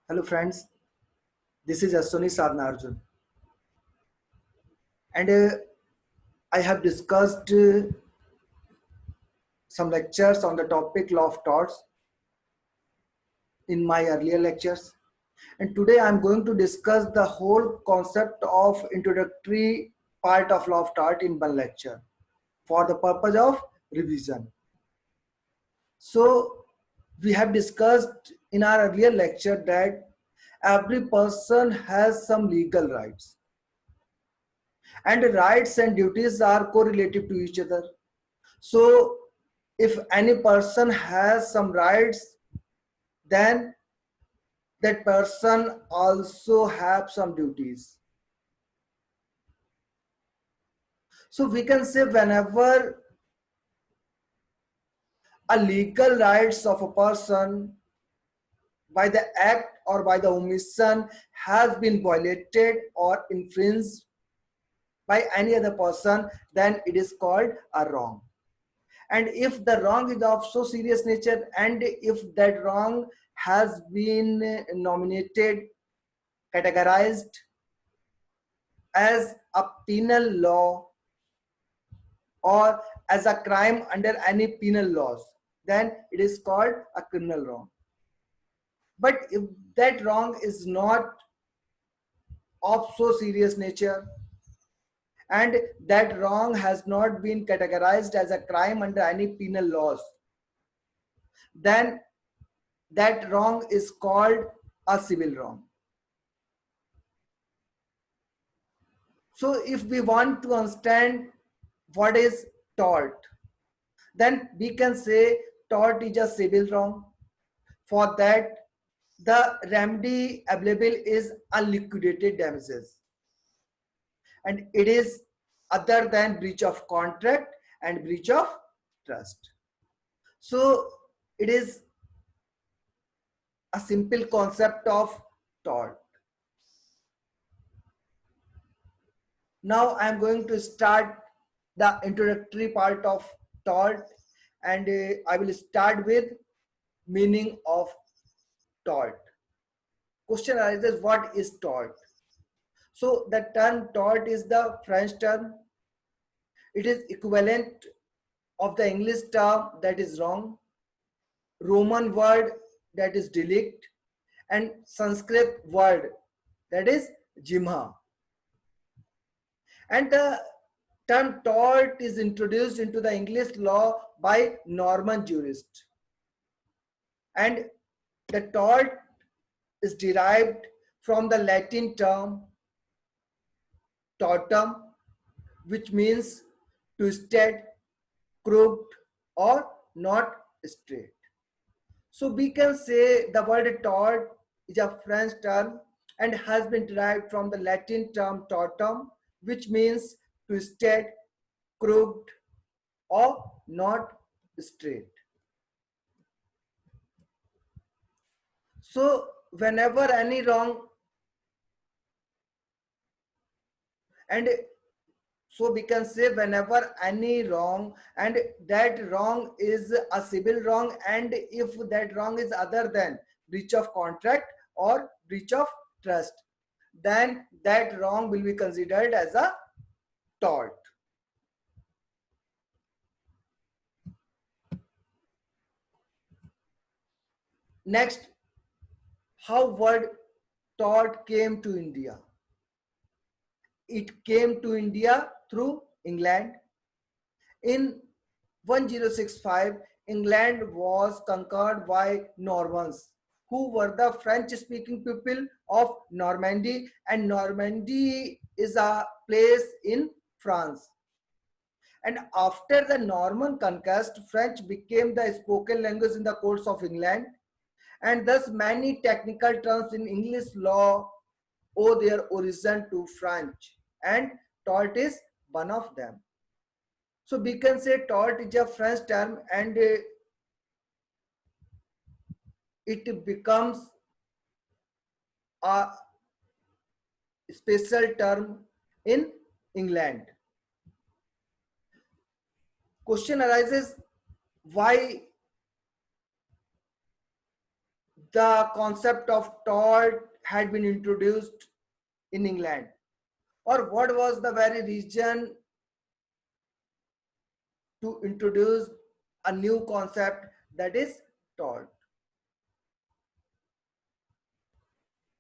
Hello friends, this is Aswani Sadnarjun and I have discussed some lectures on the topic law of torts in my earlier lectures, and today I am going to discuss the whole concept of introductory part of law of tort in one lecture for the purpose of revision. So we have discussed in our earlier lecture that every person has some legal rights, and rights and duties are correlative to each other. So if any person has some rights, then that person also have some duties. So we can say whenever a legal rights of a person by the act or by the omission has been violated or infringed by any other person, then it is called a wrong. And if the wrong is of so serious nature, and if that wrong has been nominated, categorized as a penal law or as a crime under any penal laws, then it is called a criminal wrong. But if that wrong is not of so serious nature, and that wrong has not been categorized as a crime under any penal laws, then that wrong is called a civil wrong. So if we want to understand what is tort, then we can say tort is a civil wrong. For that, the remedy available is unliquidated damages, and it is other than breach of contract and breach of trust. So it is a simple concept of tort. Now I am going to start the introductory part of tort, and I will start with meaning of tort. Question arises, what is tort? So the term tort is the French term. It is equivalent of the English term that is wrong, Roman word that is delict, and Sanskrit word that is jimha. And the term tort is introduced into the English law by Norman jurist. And the tort is derived from the Latin term tortum, which means twisted, crooked, or not straight. So we can say the word tort is a French term and has been derived from the Latin term tortum, which means twisted, crooked, or not straight. So whenever any wrong, and so we can say whenever any wrong, and that wrong is a civil wrong, and if that wrong is other than breach of contract or breach of trust, then that wrong will be considered as a tort. Next, how word tort came to India. It came to India through England. In 1065, England was conquered by Normans, who were the French-speaking people of Normandy, and Normandy is a place in France. And after the Norman conquest, French became the spoken language in the courts of England, and thus many technical terms in English law owe their origin to French, and tort is one of them. So we can say tort is a French term, and it becomes a special term in England. Question arises, why the concept of tort had been introduced in England, or what was the very reason to introduce a new concept, that is tort?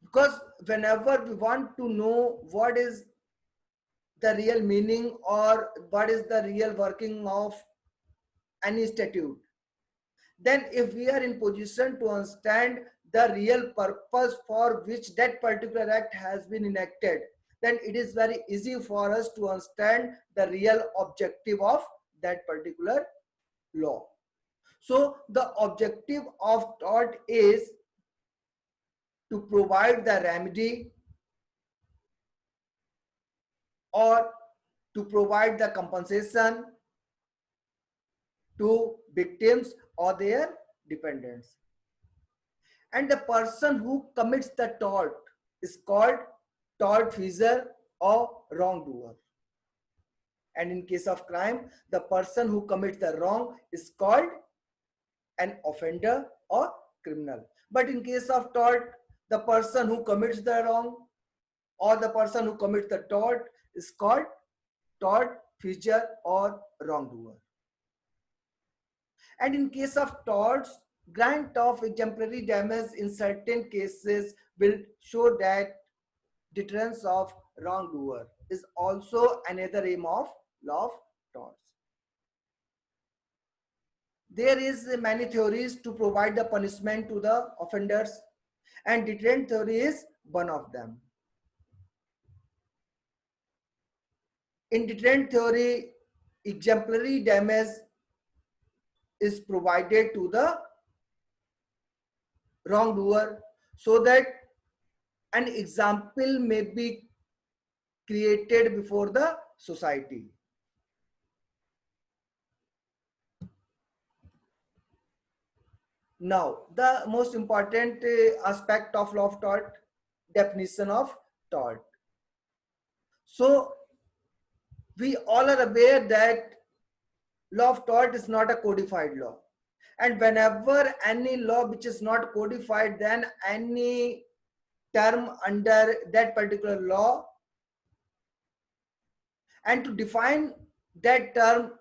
Because whenever we want to know what is the real meaning or what is the real working of any statute, then if we are in position to understand the real purpose for which that particular act has been enacted, then it is very easy for us to understand the real objective of that particular law. So the objective of tort is to provide the remedy or to provide the compensation to victims or their dependents. And the person who commits the tort is called tortfeasor or wrongdoer. And in case of crime, the person who commits the wrong is called an offender or criminal. But in case of tort, the person who commits the wrong or the person who commits the tort is called tortfeasor or wrongdoer. And in case of torts, grant of exemplary damage in certain cases will show that deterrence of wrongdoer is also another aim of law of torts. There is many theories to provide the punishment to the offenders, and deterrent theory is one of them. In deterrent theory, exemplary damage is provided to the wrongdoer so that an example may be created before the society. Now, the most important aspect of law of tort, definition of tort. So, we all are aware that law of tort is not a codified law. And whenever any law which is not codified, then any term under that particular law, and to define that term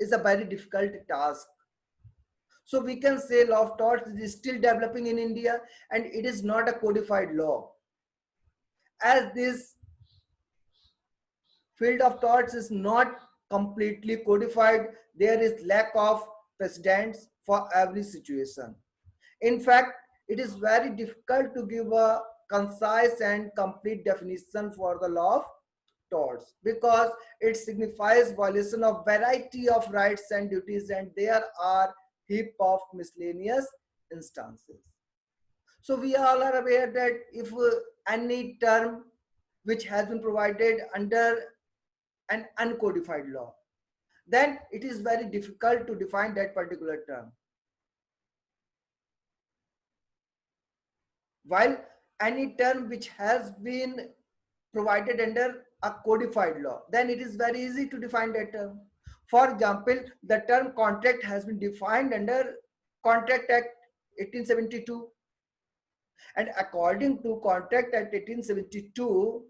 is a very difficult task. So we can say law of torts is still developing in India and it is not a codified law. As this field of torts is not completely codified, there is lack of precedents for every situation. In fact, it is very difficult to give a concise and complete definition for the law of torts because it signifies violation of variety of rights and duties, and there are heap of miscellaneous instances. So we all are aware that if any term which has been provided under an uncodified law, then it is very difficult to define that particular term. While any term which has been provided under a codified law, then it is very easy to define that term. For example, the term contract has been defined under Contract Act 1872. And according to Contract Act 1872,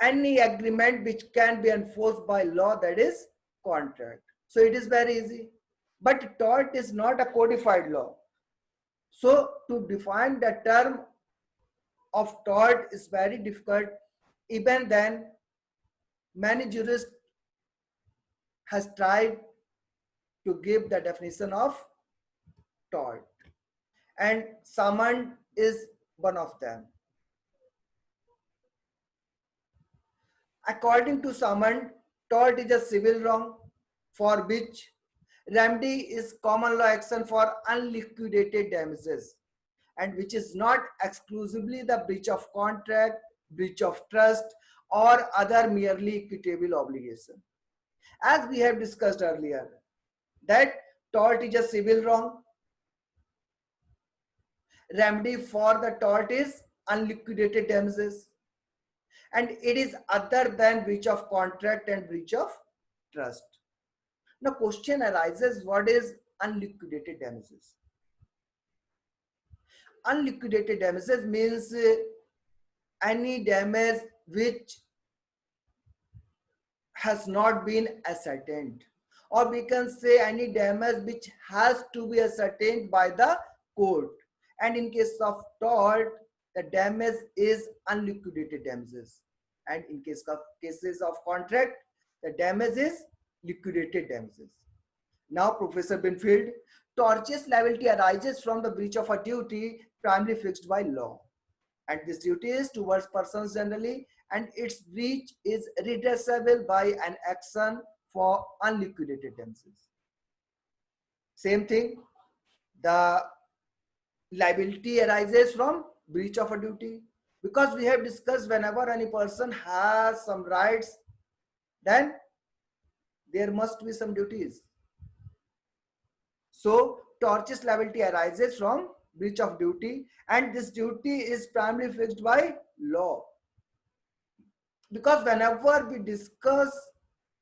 any agreement which can be enforced by law, that is contract. So it is very easy. But tort is not a codified law. So to define the term of tort is very difficult. Even then, many jurists has tried to give the definition of tort, and Samand is one of them. According to Samand, tort is a civil wrong for which remedy is common law action for unliquidated damages, and which is not exclusively the breach of contract, breach of trust, or other merely equitable obligation. As we have discussed earlier, that tort is a civil wrong. Remedy for the tort is unliquidated damages, and it is other than breach of contract and breach of trust. Now, question arises: what is unliquidated damages? unliquidated damages means any damage which has not been ascertained, or we can say any damage which has to be ascertained by the court. And in case of tort, the damage is unliquidated damages, and in cases of contract, the damage is liquidated damages. Now, Professor Binfield, tortious liability arises from the breach of a duty primarily fixed by law, and this duty is towards persons generally, and its breach is redressable by an action for unliquidated damages. Same thing, the liability arises from breach of a duty, because we have discussed whenever any person has some rights, then there must be some duties. So tortious liability arises from breach of duty, and this duty is primarily fixed by law. Because whenever we discuss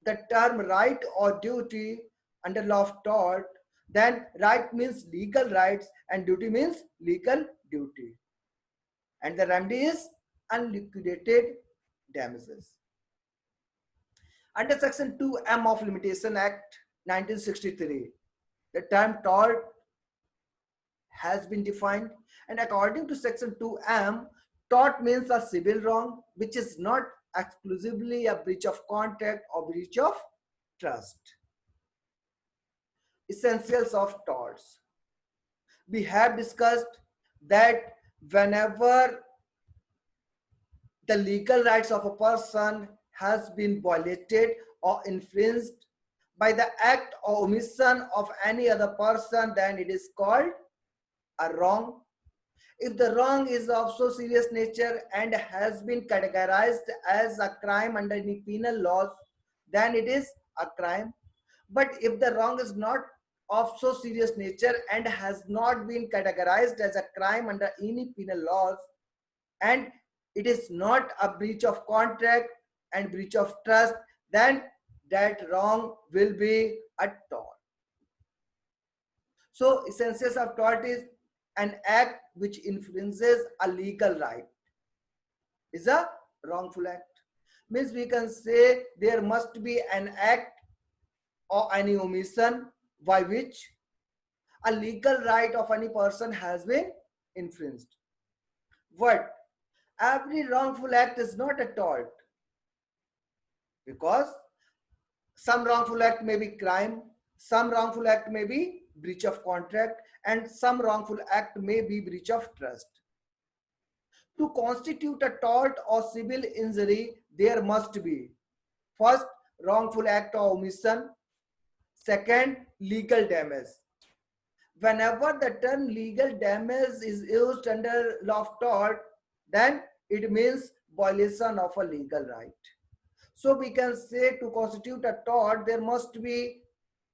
the term right or duty under law of tort, then right means legal rights and duty means legal duty. And the remedy is unliquidated damages. Under Section 2M of Limitation Act 1963, the term tort has been defined, and according to Section 2M, tort means a civil wrong which is not exclusively a breach of contract or breach of trust. Essentials of torts. We have discussed that whenever the legal rights of a person has been violated or infringed by the act or omission of any other person, then it is called a wrong. If the wrong is of so serious nature and has been categorized as a crime under any penal laws, then it is a crime. But if the wrong is not of so serious nature and has not been categorized as a crime under any penal laws, and it is not a breach of contract and breach of trust, then that wrong will be a tort. So essentials of tort is an act which infringes a legal right is a wrongful act. Means we can say there must be an act or any omission by which a legal right of any person has been infringed. But every wrongful act is not a tort, because some wrongful act may be crime, some wrongful act may be breach of contract, and some wrongful act may be breach of trust. To constitute a tort or civil injury, there must be first, wrongful act or omission; second, legal damage. Whenever the term legal damage is used under law of tort, then it means violation of a legal right. So we can say to constitute a tort, there must be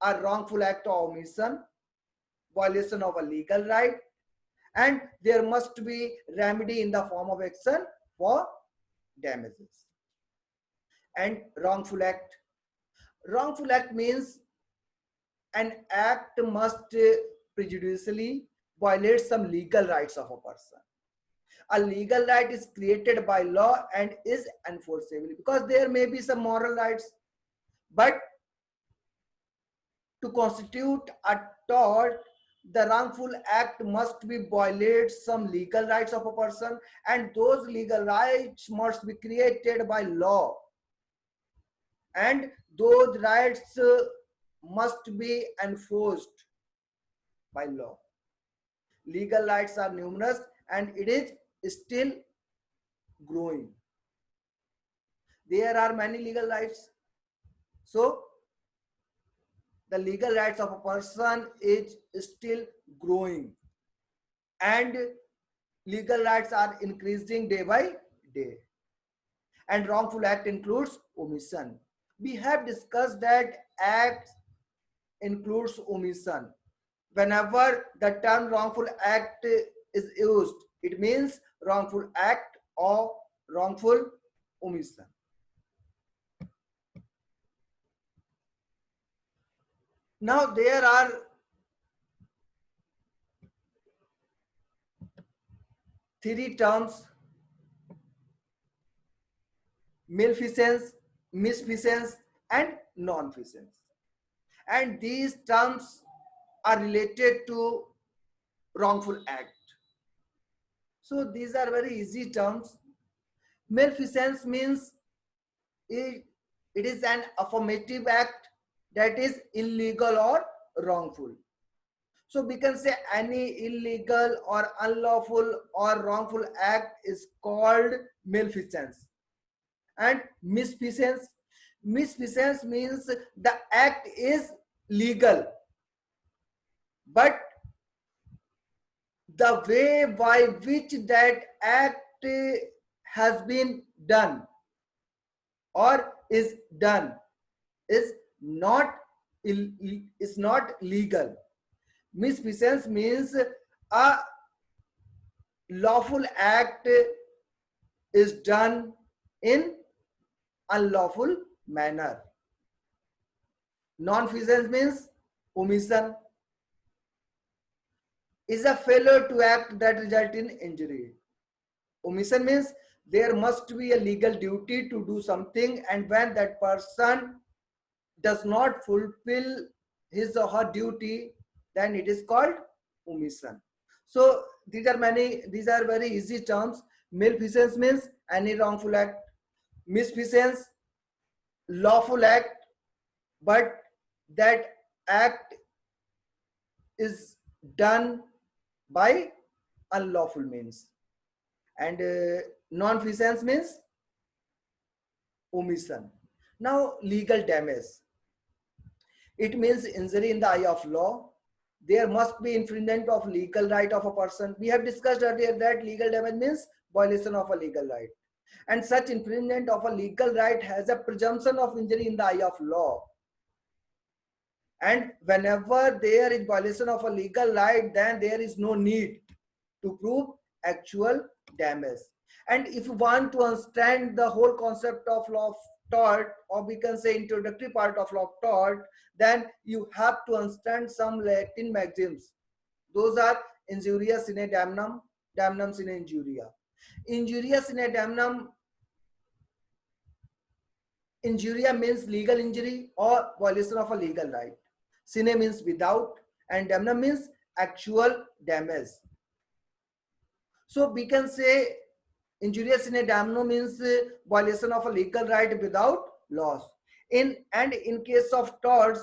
a wrongful act or omission, violation of a legal right, and there must be remedy in the form of action for damages. And wrongful act. Wrongful act means an act must prejudicially violate some legal rights of a person. A legal right is created by law and is enforceable, because there may be some moral rights, but to constitute a tort, the wrongful act must be violate some legal rights of a person, and those legal rights must be created by law, and those rights must be enforced by law. Legal rights are numerous and it is still growing. There are many legal rights. So the legal rights of a person is still growing, and legal rights are increasing day by day. And wrongful act includes omission. We have discussed that act includes omission. Whenever the term wrongful act is used, it means wrongful act or wrongful omission. Now there are three terms: malfeasance, misfeasance, and non-feasance. And these terms are related to wrongful act. So these are very easy terms. Malfeasance means it, it is an affirmative act that is illegal or wrongful. So we can say any illegal or unlawful or wrongful act is called malfeasance. And misfeasance, misfeasance means the act is legal, but the way by which that act has been done or is done is not is not legal. Misfeasance means a lawful act is done in unlawful manner. Non-feasance means omission, is a failure to act that result in injury. Omission means there must be a legal duty to do something, and when that person does not fulfill his or her duty, then it is called omission. So these are very easy terms. Malfeasance means any wrongful act. Misfeasance, lawful act, but that act is done by unlawful means. And non-feasance means omission. Now, legal damage. It means injury in the eye of law. There must be infringement of legal right of a person. We have discussed earlier that legal damage means violation of a legal right. And such infringement of a legal right has a presumption of injury in the eye of law. And whenever there is violation of a legal right, then there is no need to prove actual damage. And if you want to understand the whole concept of law of tort, or we can say introductory part of law of tort, then you have to understand some Latin maxims. Those are injuria sine damnum, damnum sine injuria. Injuria sine damnum, injuria means legal injury or violation of a legal right. Sine means without, and damnum means actual damage. So we can say injuria sine damno means violation of a legal right without loss. In case of torts,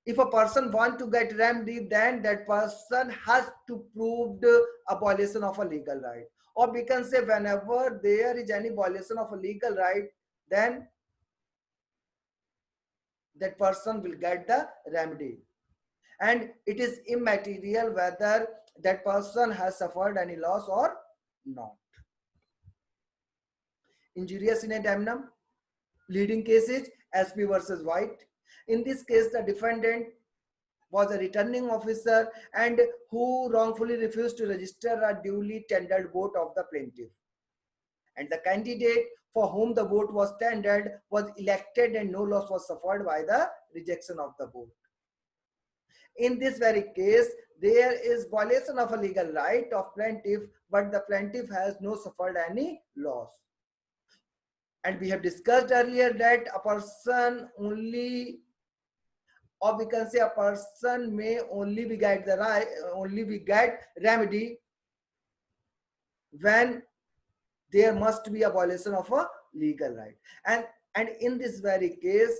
if a person want to get remedy, then that person has to prove a violation of a legal right. Or we can say whenever there is any violation of a legal right, then that person will get the remedy. And it is immaterial whether that person has suffered any loss or not. Injuria sine damnum, leading case is SP versus White. In this case, the defendant was a returning officer and who wrongfully refused to register a duly tendered vote of the plaintiff. And the candidate for whom the vote was tendered was elected and no loss was suffered by the rejection of the vote. In this very case, there is violation of a legal right of plaintiff, but the plaintiff has no suffered any loss. And we have discussed earlier that a person only, or we can say a person may only be get the right, only we get remedy when there must be a violation of a legal right. And in this very case,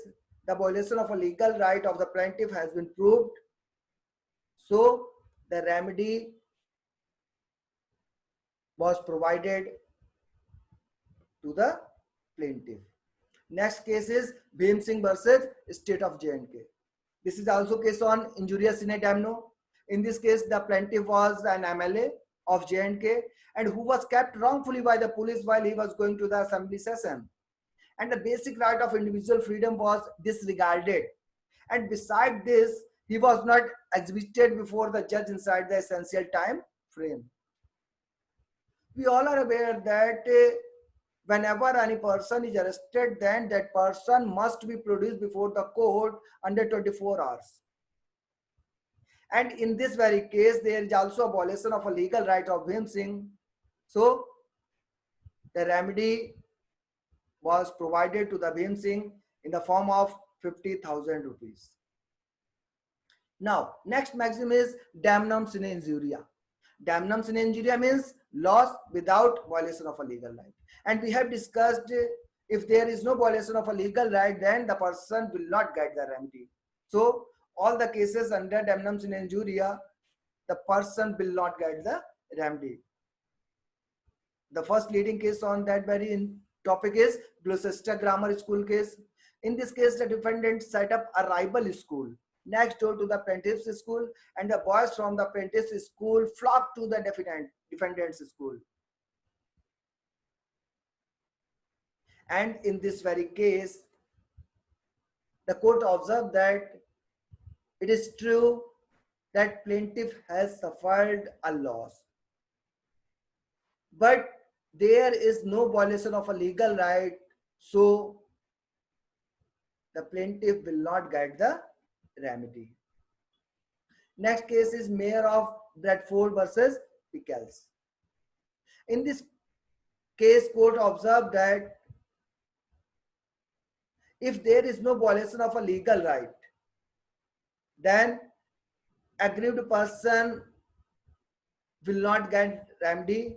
the violation of a legal right of the plaintiff has been proved. So the remedy was provided to the plaintiff. Next case is Bhim Singh versus State of J&K. This is also case on injuria sine damno. In this case, the plaintiff was an MLA of J&K and who was kept wrongfully by the police while he was going to the assembly session. And the basic right of individual freedom was disregarded. And beside this, he was not exhibited before the judge inside the essential time frame. We all are aware that whenever any person is arrested, then that person must be produced before the court under 24 hours. And in this very case, there is also abolition of a legal right of Bhim Singh. So the remedy was provided to the Bhim Singh in the form of 50,000 rupees. Now, next maxim is damnum sine injuria. Damnum sine injuria means loss without violation of a legal right. And we have discussed if there is no violation of a legal right, then the person will not get the remedy. So, all the cases under damnum sine injuria, the person will not get the remedy. The first leading case on that very topic is Gloucester Grammar School case. In this case, the defendant set up a rival school next door to the plaintiff's school, and the boys from the plaintiff's school flocked to the defendant's school. And in this very case, the court observed that it is true that plaintiff has suffered a loss, but there is no violation of a legal right, so the plaintiff will not get the remedy. Next case is Mayor of Bradford versus Pickles. In this case, court observed that if there is no violation of a legal right, then aggrieved person will not get remedy.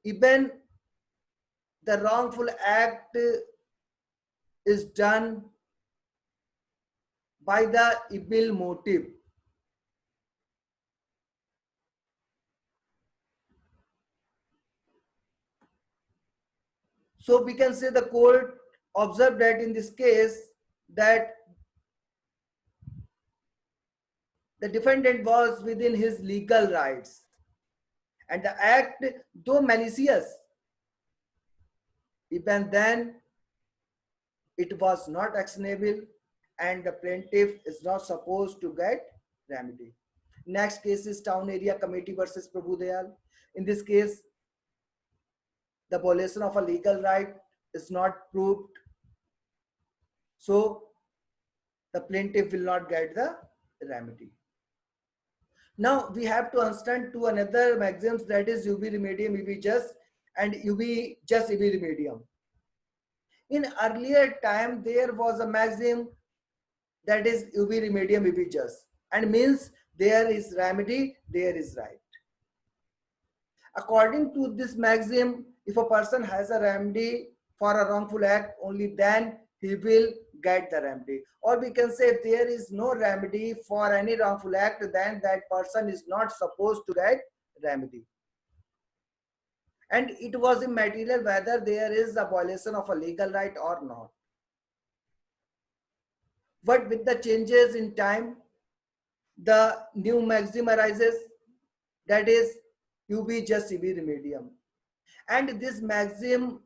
Even the wrongful act is done by the evil motive. So we can say the court observed that in this case that the defendant was within his legal rights and the act, though malicious, even then it was not actionable and the plaintiff is not supposed to get remedy. Next case is Town Area Committee versus Prabhu Dayal. In this case, the violation of a legal right is not proved, so the plaintiff will not get the remedy. Now we have to understand two another maxims, that is ubi remedium ibi jus and ubi jus ibi remedium. In earlier time there was a maxim that is ubi remedium ibi jus, and means there is remedy, there is right. According to this maxim, if a person has a remedy for a wrongful act, only then he will get the remedy. Or we can say if there is no remedy for any wrongful act, then that person is not supposed to get remedy. And it was immaterial whether there is a violation of a legal right or not. But with the changes in time, the new maxim arises, that is ubi jus ibi remedium. And this maxim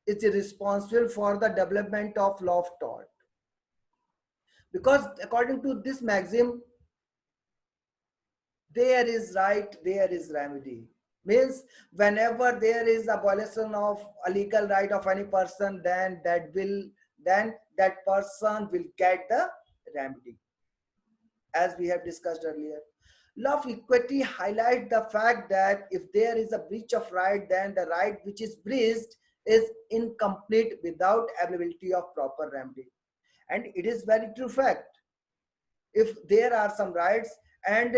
is responsible for the development of law of tort. Because according to this maxim, there is right, there is remedy. Means whenever there is a violation of a legal right of any person, then that person will get the remedy, as we have discussed earlier. Law of equity highlights the fact that if there is a breach of right, then the right which is breached is incomplete without availability of proper remedy. And it is very true fact. If there are some rights and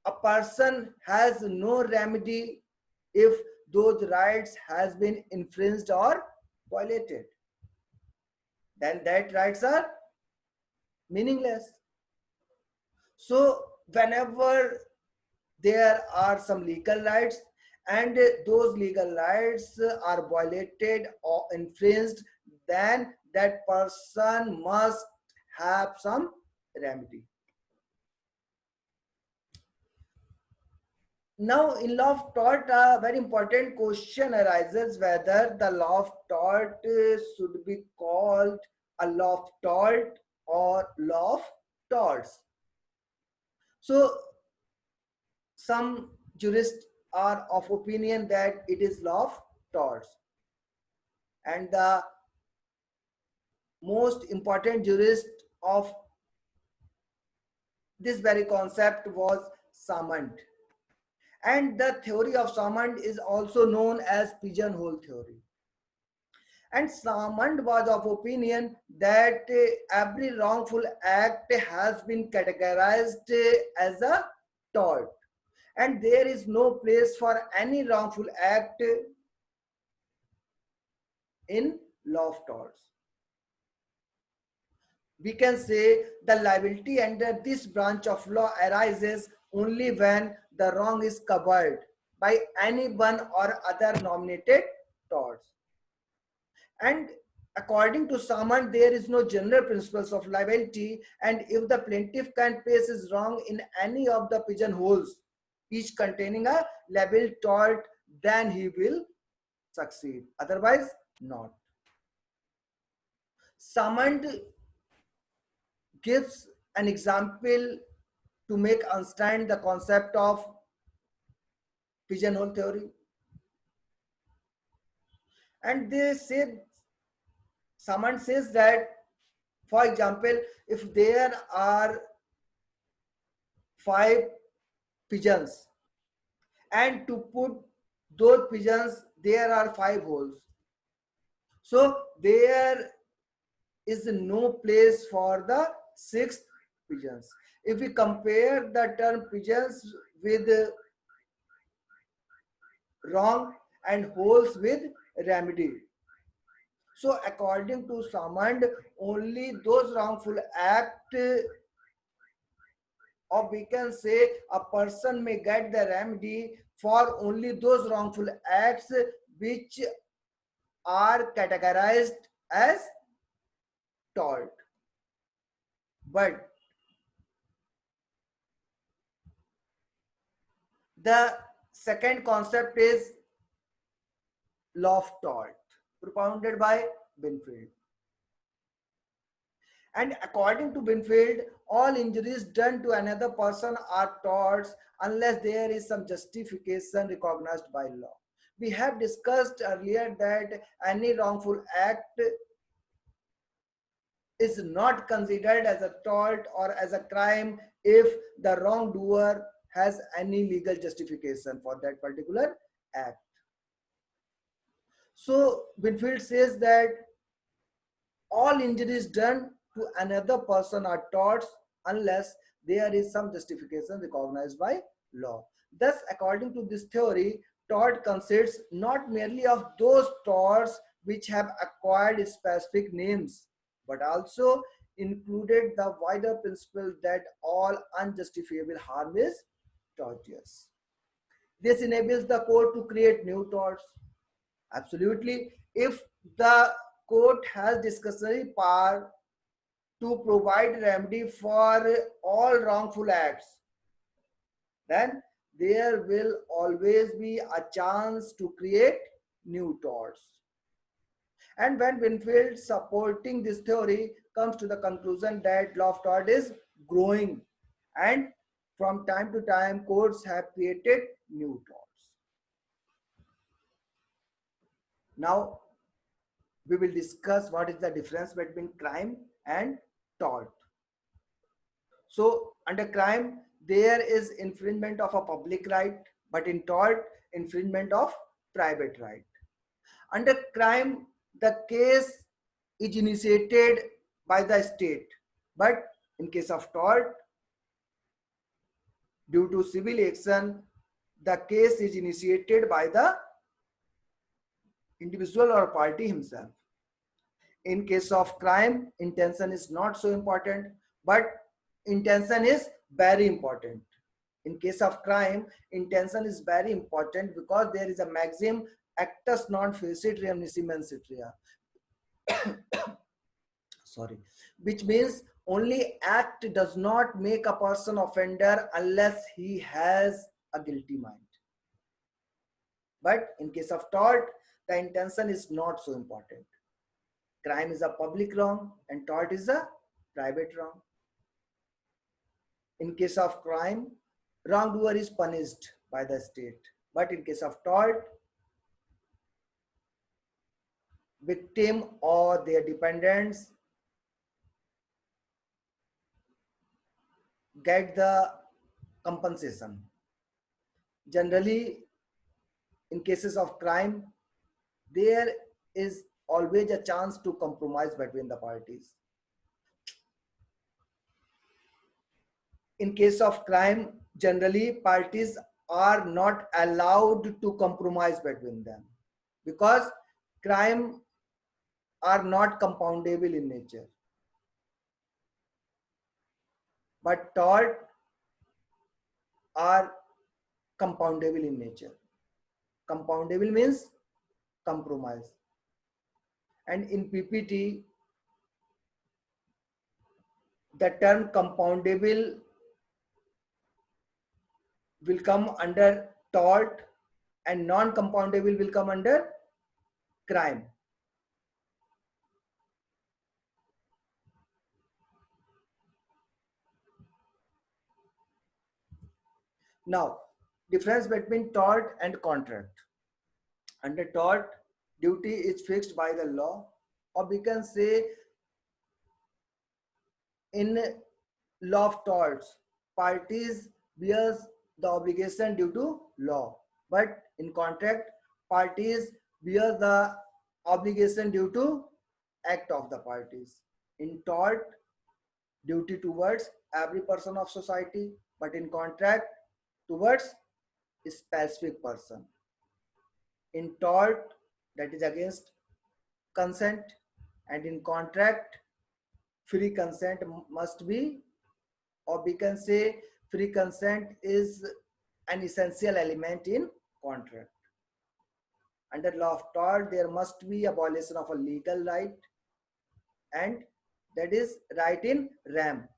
a person has no remedy if those rights has been infringed or violated, then that rights are meaningless. So whenever there are some legal rights and those legal rights are violated or infringed, then that person must have some remedy. Now in law of tort, a very important question arises whether the law of tort should be called a law of tort or law of torts. So some jurists are of opinion that it is law of torts, and the most important jurist of this very concept was summoned. And the theory of Samand is also known as pigeonhole theory. And Samand was of opinion that every wrongful act has been categorized as a tort, and there is no place for any wrongful act in law of torts. We can say the liability under this branch of law arises only when the wrong is covered by any one or other nominated torts. And according to Samand, there is no general principles of liability, and if the plaintiff can place his wrong in any of the pigeonholes, each containing a liable tort, then he will succeed. Otherwise, not. Samand gives an example to make understand the concept of pigeonhole theory. And they say, someone says that, for example, if there are 5 pigeons, and to put those pigeons, there are 5 holes. So there is no place for the 6th pigeons. If we compare the term pigeons with wrong and holes with remedy. So according to Samand, only those wrongful act, or we can say a person may get the remedy for only those wrongful acts which are categorized as tort. But the second concept is law of tort, propounded by Binfield. And according to Binfield, all injuries done to another person are torts unless there is some justification recognized by law. We have discussed earlier that any wrongful act is not considered as a tort or as a crime if the wrongdoer has any legal justification for that particular act. So Winfield says that all injuries done to another person are torts unless there is some justification recognized by law. Thus, according to this theory, tort consists not merely of those torts which have acquired specific names, but also included the wider principle that all unjustifiable harm is tortious. This enables the court to create new torts. Absolutely. If the court has discretionary power to provide remedy for all wrongful acts, then there will always be a chance to create new torts. And when Winfield, supporting this theory, comes to the conclusion that law of tort is growing, and from time to time courts have created new torts. Now we will discuss what is the difference between crime and tort. So under crime, there is infringement of a public right, but in tort, infringement of private right. Under crime, the case is initiated by the state, but in case of tort, due to civil action, the case is initiated by the individual or party himself. In case of crime, intention is not so important, but intention is very important. In case of crime, intention is very important because there is a maxim actus non facit rem nisi mensit rea. Sorry, which means only act does not make a person offender unless he has a guilty mind. But in case of tort, the intention is not so important. Crime is a public wrong and tort is a private wrong. In case of crime, wrongdoer is punished by the state. But in case of tort, victim or their dependents get the compensation. Generally, in cases of crime, there is always a chance to compromise between the parties. In case of crime, generally parties are not allowed to compromise between them because crime are not compoundable in nature, but tort are compoundable in nature. Compoundable means compromise. And in PPT, the term compoundable will come under tort and non-compoundable will come under crime. Now, difference between tort and contract. Under tort, duty is fixed by the law, or we can say in law of torts, parties bears the obligation due to law, but in contract, parties bear the obligation due to act of the parties. In tort, duty towards every person of society, but in contract, towards a specific person. In tort, that is against consent, and in contract, free consent must be, or we can say free consent is an essential element in contract. Under law of tort, there must be a violation of a legal right, and that is right in rem.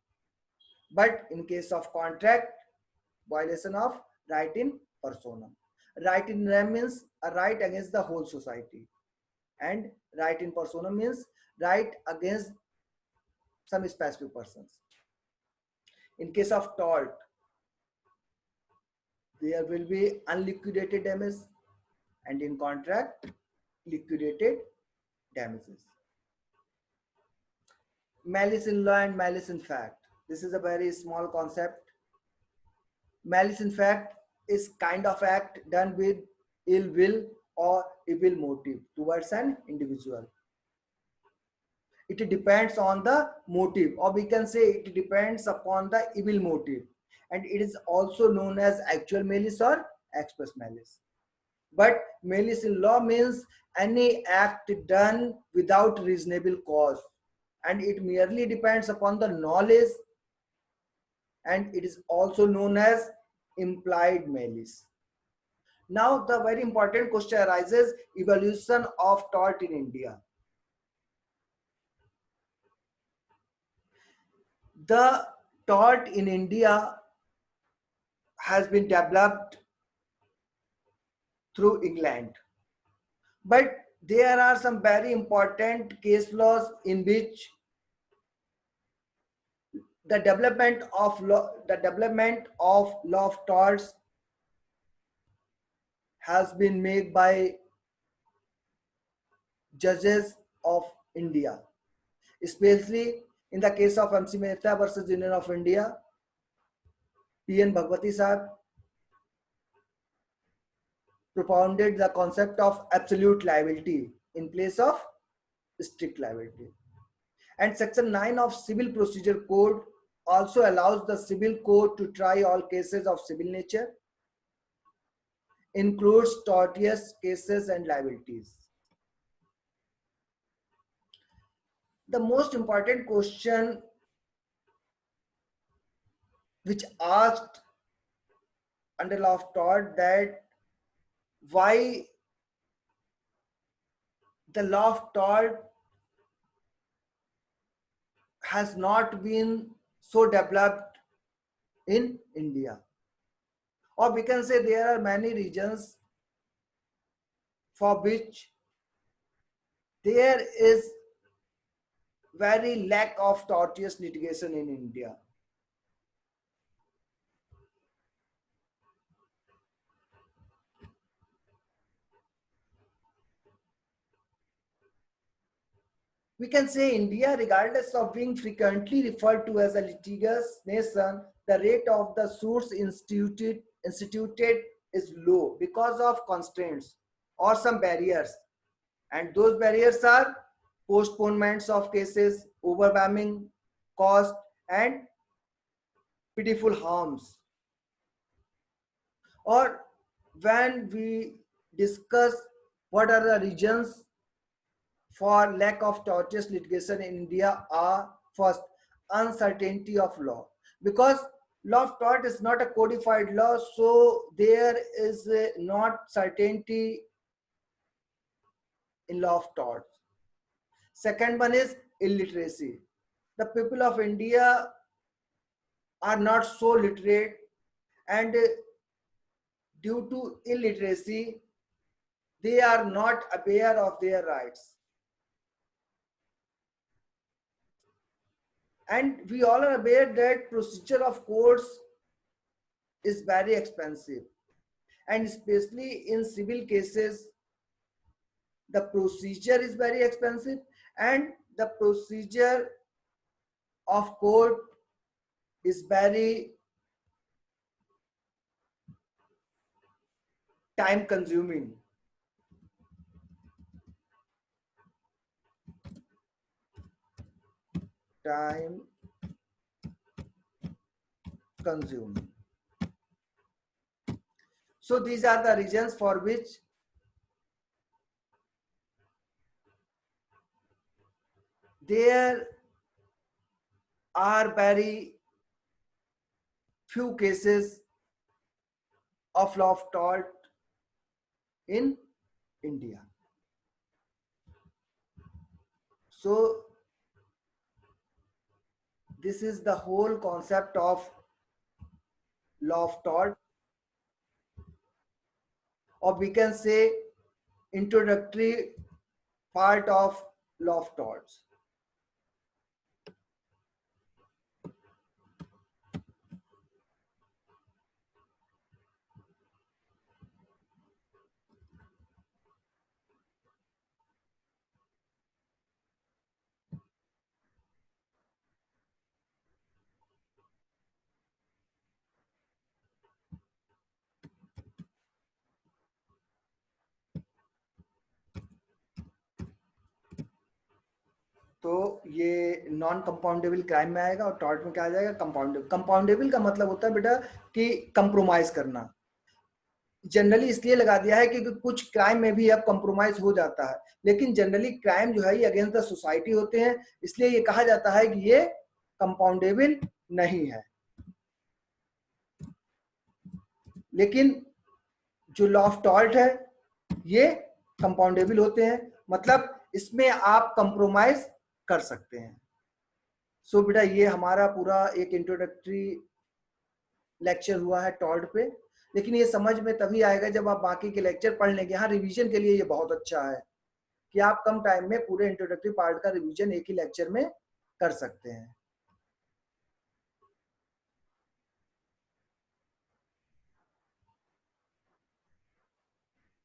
But in case of contract, violation of right in personam. Right in rem means a right against the whole society, and right in personam means right against some specific persons. In case of tort, there will be unliquidated damage, and in contract, liquidated damages. Malice in law and malice in fact. This is a very small concept. Malice in fact is kind of act done with ill will or evil motive towards an individual. It depends on the motive, or we can say it depends upon the evil motive, and it is also known as actual malice or express malice. But malice in law means any act done without reasonable cause, and it merely depends upon the knowledge, and it is also known as implied malice. Now, the very important question arises: evolution of tort in India. The tort in India has been developed through England, but there are some very important case laws in which the development of law of torts has been made by judges of India, especially in the case of MC Mehta versus Union of India. P.N. Bhagwati Sahib propounded the concept of absolute liability in place of strict liability. And Section 9 of Civil Procedure Code also allows the civil court to try all cases of civil nature, includes tortious cases and liabilities. The most important question which asked under law of tort, that why the law of tort has not been so developed in India. Or we can say there are many regions for which there is very lack of tortious litigation in India. We can say India, regardless of being frequently referred to as a litigious nation, the rate of the suits instituted is low because of constraints or some barriers, and those barriers are postponements of cases, overwhelming cost, and pitiful harms. Or when we discuss what are the reasons for lack of tortious litigation in India are: first, uncertainty of law, because law of tort is not a codified law, so there is not certainty in law of tort. Second one is illiteracy. The people of India are not so literate, and due to illiteracy, they are not aware of their rights. And we all are aware that procedure of courts is very expensive, and especially in civil cases, the procedure is very expensive, and the procedure of court is very time consuming. Time consuming. So these are the reasons for which there are very few cases of law of tort in India. So this is the whole concept of law of tort, or we can say introductory part of law of torts. तो ये non compoundable crime में आएगा, और tort में क्या आ जाएगा? Compoundable. Compoundable का मतलब होता है बेटा कि कंप्रोमाइज करना। जनरली इसलिए लगा दिया है क्योंकि कुछ क्राइम में भी अब कंप्रोमाइज हो जाता है, लेकिन जनरली क्राइम जो है ये अगेंस्ट द सोसाइटी होते हैं, इसलिए ये कहा जाता है कि ये कंपाउंडेबल नहीं है। लेकिन जो लॉ ऑफ टॉर्ट है ये कंपाउंडेबल होते हैं, मतलब इसमें आप कंप्रोमाइज कर सकते हैं। सो बेटा ये हमारा पूरा एक इंट्रोडक्टरी लेक्चर हुआ है टॉर्ट पे, लेकिन ये समझ में तभी आएगा जब आप बाकी के लेक्चर पढ़ लेंगे। हाँ, रिवीजन के लिए ये बहुत अच्छा है कि आप कम टाइम में पूरे इंट्रोडक्टरी पार्ट का रिवीजन एक ही लेक्चर में कर सकते हैं।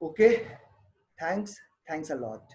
Okay, thanks a lot.